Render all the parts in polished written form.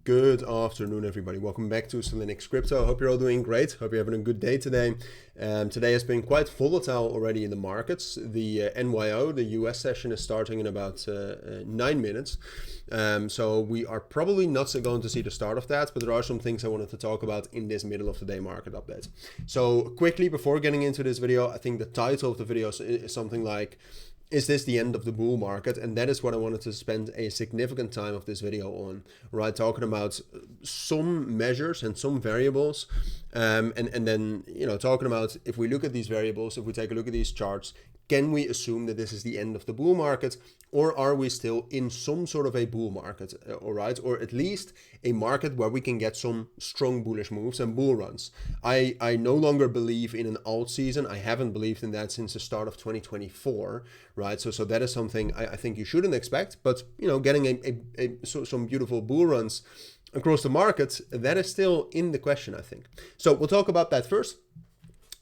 Good afternoon, everybody. Welcome back to Cilinix Crypto. Hope you're all doing great. Hope you're having a good day today. Today has been quite volatile already in the markets. The NYO, the US session, is starting in about 9 minutes. So we are probably not going to see the start of that, but there are some things I wanted to talk about in this middle of the day market update. So quickly, before getting into this video, I think the title of the video is something like, is this the end of the bull market? And that is what I wanted to spend a significant time of this video on, right? Talking about some measures and some variables, and then, talking about, if we look at these variables, if we take a look at these charts, can we assume that this is the end of the bull market, or are we still in some sort of a bull market, all right? Or at least a market where we can get some strong bullish moves and bull runs. I no longer believe in an alt season. I haven't believed in that since the start of 2024, right? So that is something I think you shouldn't expect, but, getting some beautiful bull runs across the market, that is still in the question, I think. So we'll talk about that first.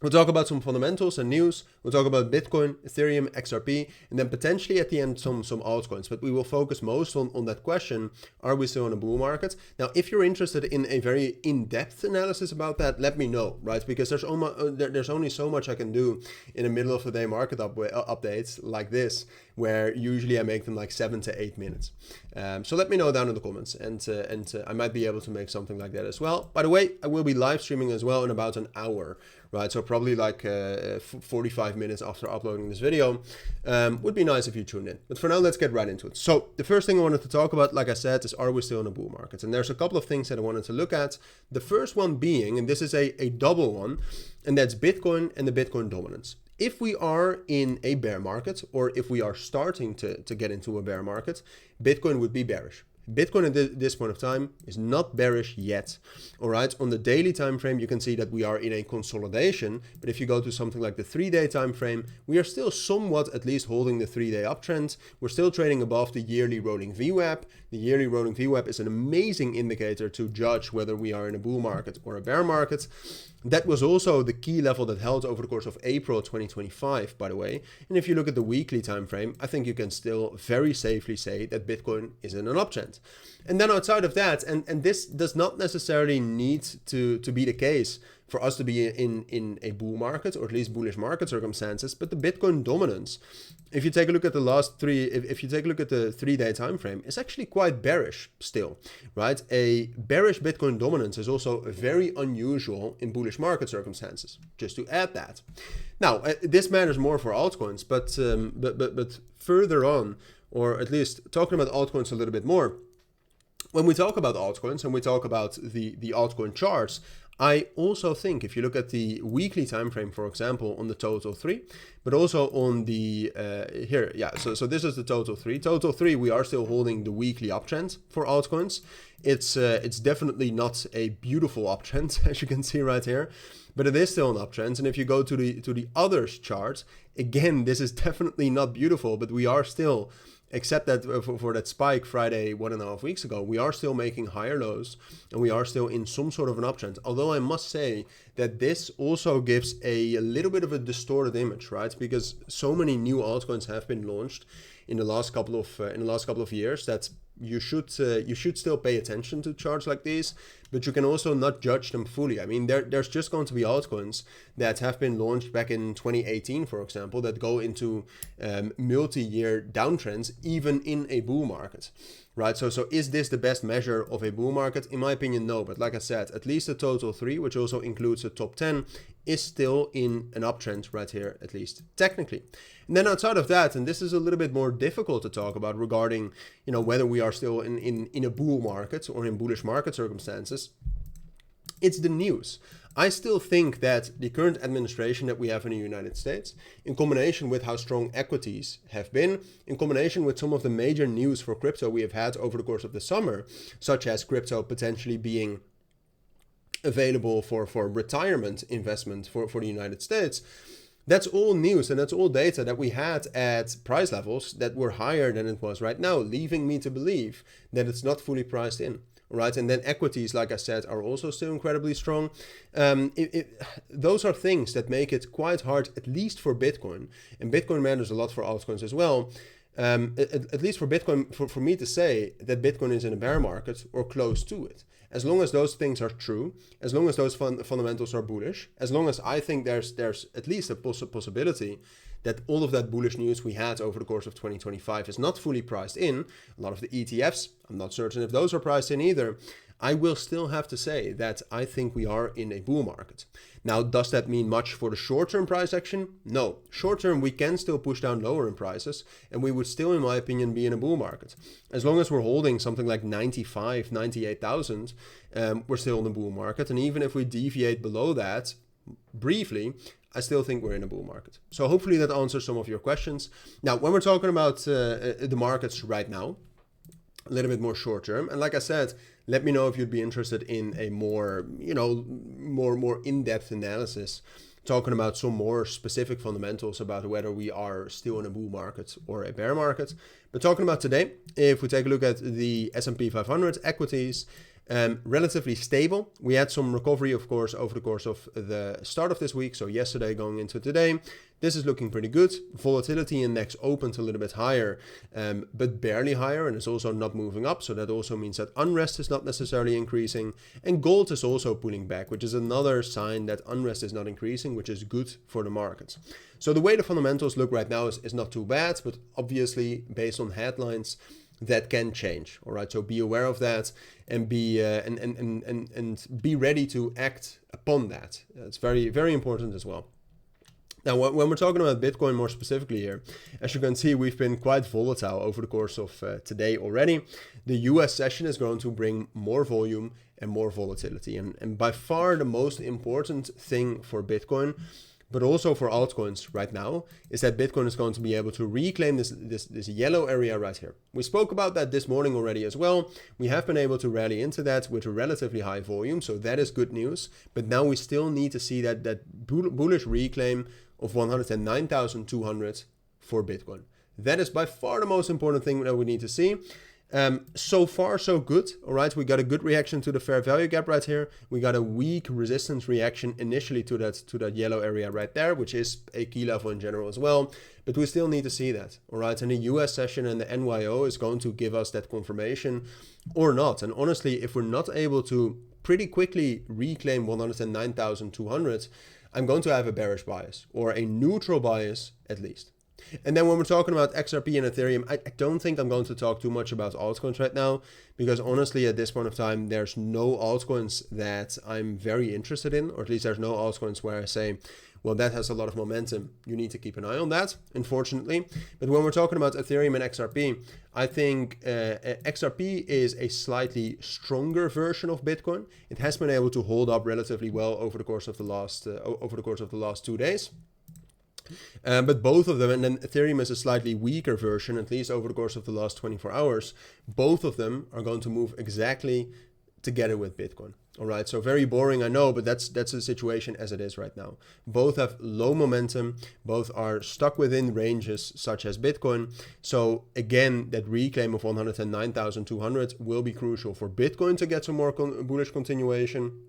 We'll talk about some fundamentals and news. We'll talk about Bitcoin, Ethereum, XRP, and then potentially at the end some altcoins. But we will focus most on that question, are we still in a bull market? Now, if you're interested in a very in-depth analysis about that, let me know, right? Because there's only so much I can do in the middle of the day market updates like this, where usually I make them like 7 to 8 minutes. So let me know down in the comments, and I might be able to make something like that as well. By the way, I will be live streaming as well in about an hour, right? So probably like 45 minutes after uploading this video. Would be nice if you tuned in. But for now, let's get right into it. So the first thing I wanted to talk about, like I said, is, are we still in a bull market? And there's a couple of things that I wanted to look at. The first one being, and this is a double one, and that's Bitcoin and the Bitcoin dominance. If we are in a bear market, or if we are starting to get into a bear market, Bitcoin would be bearish. Bitcoin at this point of time is not bearish yet. All right, on the daily time frame, you can see that we are in a consolidation. But if you go to something like the 3-day time frame, we are still somewhat at least holding the 3-day uptrend. We're still trading above the yearly rolling VWAP. The yearly rolling VWAP is an amazing indicator to judge whether we are in a bull market or a bear market. That was also the key level that held over the course of April 2025, by the way. And if you look at the weekly time frame, I think you can still very safely say that Bitcoin is in an uptrend. And then outside of that, and this does not necessarily need to be the case for us to be in a bull market, or at least bullish market circumstances, but the Bitcoin dominance, if you take a look at the if you take a look at the 3-day time frame, it's actually quite bearish still, right? A bearish Bitcoin dominance is also very unusual in bullish market circumstances, just to add that. Now, this matters more for altcoins, but further on, or at least talking about altcoins a little bit more, when we talk about altcoins and we talk about the altcoin charts, I also think if you look at the weekly time frame, for example, on the total 3, but also on the so this is the total 3. Total 3, we are still holding the weekly uptrend for altcoins. It's definitely not a beautiful uptrend, as you can see right here, but it is still an uptrend. And if you go to the others chart, again, this is definitely not beautiful, but we are still, except that for that spike Friday 1.5 weeks ago, we are still making higher lows, and we are still in some sort of an uptrend. Although I must say that this also gives a little bit of a distorted image, right? Because so many new altcoins have been launched in the last couple of years that you should still pay attention to charts like these, but you can also not judge them fully. I mean, there's just going to be altcoins that have been launched back in 2018, for example, that go into multi-year downtrends, even in a bull market, right? So is this the best measure of a bull market? In my opinion, no. But like I said, at least the total 3, which also includes the top 10, is still in an uptrend right here, at least technically. And then outside of that, and this is a little bit more difficult to talk about regarding, whether we are still in a bull market or in bullish market circumstances, it's the news. I still think that the current administration that we have in the United States, in combination with how strong equities have been, in combination with some of the major news for crypto we have had over the course of the summer, such as crypto potentially being available for retirement investment for the United States, that's all news and that's all data that we had at price levels that were higher than it was right now, leaving me to believe that it's not fully priced in. Right, and then equities, like I said, are also still incredibly strong. Those are things that make it quite hard, at least for Bitcoin. And Bitcoin matters a lot for altcoins as well. at least for Bitcoin, for me to say that Bitcoin is in a bear market or close to it. As long as those things are true, as long as those fundamentals are bullish, as long as I think there's at least a possibility that all of that bullish news we had over the course of 2025 is not fully priced in, a lot of the ETFs, I'm not certain if those are priced in either, I will still have to say that I think we are in a bull market. Now, does that mean much for the short-term price action? No. Short-term, we can still push down lower in prices, and we would still, in my opinion, be in a bull market. As long as we're holding something like 95, 98,000, we're still in the bull market. And even if we deviate below that, briefly, I still think we're in a bull market. So hopefully that answers some of your questions. Now, when we're talking about the markets right now, a little bit more short-term, and like I said, let me know if you'd be interested in a more, more in-depth analysis, talking about some more specific fundamentals about whether we are still in a bull market or a bear market. But talking about today, if we take a look at the S&P 500 equities, relatively stable. We had some recovery, of course, over the course of the start of this week. So yesterday going into today, this is looking pretty good. Volatility index opened a little bit higher, but barely higher, and it's also not moving up. So that also means that unrest is not necessarily increasing, and gold is also pulling back, which is another sign that unrest is not increasing, which is good for the markets. So the way the fundamentals look right now is not too bad, but obviously based on headlines, that can change. All right, so be aware of that and be and be ready to act upon that. It's very, very important as well. Now, when we're talking about Bitcoin more specifically here, as you can see, we've been quite volatile over the course of today already. The US session is going to bring more volume and more volatility. And by far the most important thing for Bitcoin, but also for altcoins right now, is that Bitcoin is going to be able to reclaim this yellow area right here. We spoke about that this morning already as well. We have been able to rally into that with a relatively high volume, so that is good news. But now we still need to see that bullish reclaim of 109,200 for Bitcoin. That is by far the most important thing that we need to see. So far, so good. All right, we got a good reaction to the fair value gap right here. We got a weak resistance reaction initially to that yellow area right there, which is a key level in general as well. But we still need to see that. All right, and the US session and the NYO is going to give us that confirmation or not. And honestly, if we're not able to pretty quickly reclaim 109,200, I'm going to have a bearish bias or a neutral bias at least. And then when we're talking about XRP and Ethereum, I don't think I'm going to talk too much about altcoins right now, because honestly, at this point of time, there's no altcoins that I'm very interested in, or at least there's no altcoins where I say, well, that has a lot of momentum. You need to keep an eye on that, unfortunately. But when we're talking about Ethereum and XRP, I think XRP is a slightly stronger version of Bitcoin. It has been able to hold up relatively well over the course of the last 2 days. But both of them, and then Ethereum is a slightly weaker version, at least over the course of the last 24 hours, both of them are going to move exactly together with Bitcoin. All right, so very boring, I know, but that's the situation as it is right now. Both have low momentum, both are stuck within ranges such as Bitcoin. So again, that reclaim of 109,200 will be crucial for Bitcoin to get some more bullish continuation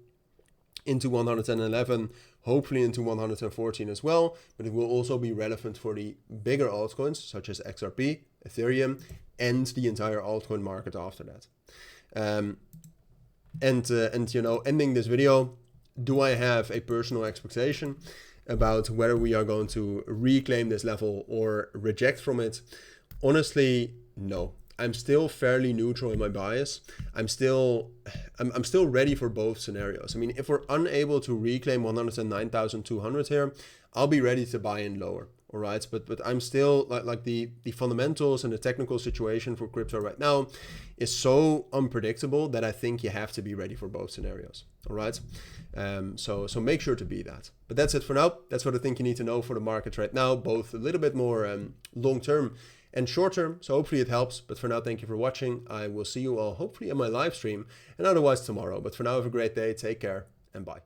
into 111, hopefully into 114 as well, but it will also be relevant for the bigger altcoins such as XRP, Ethereum, and the entire altcoin market after that. And you know, ending this video, do I have a personal expectation about whether we are going to reclaim this level or reject from it? Honestly, no. I'm still fairly neutral in my bias. I'm still ready for both scenarios. I mean, if we're unable to reclaim 109,200 here, I'll be ready to buy in lower. All right, but I'm still like the fundamentals and the technical situation for crypto right now is so unpredictable that I think you have to be ready for both scenarios. All right, so make sure to be that. But that's it for now. That's what I think you need to know for the market right now, both a little bit more long term and short term. So hopefully it helps. But for now, thank you for watching. I will see you all hopefully in my live stream and otherwise tomorrow. But for now, have a great day. Take care and bye.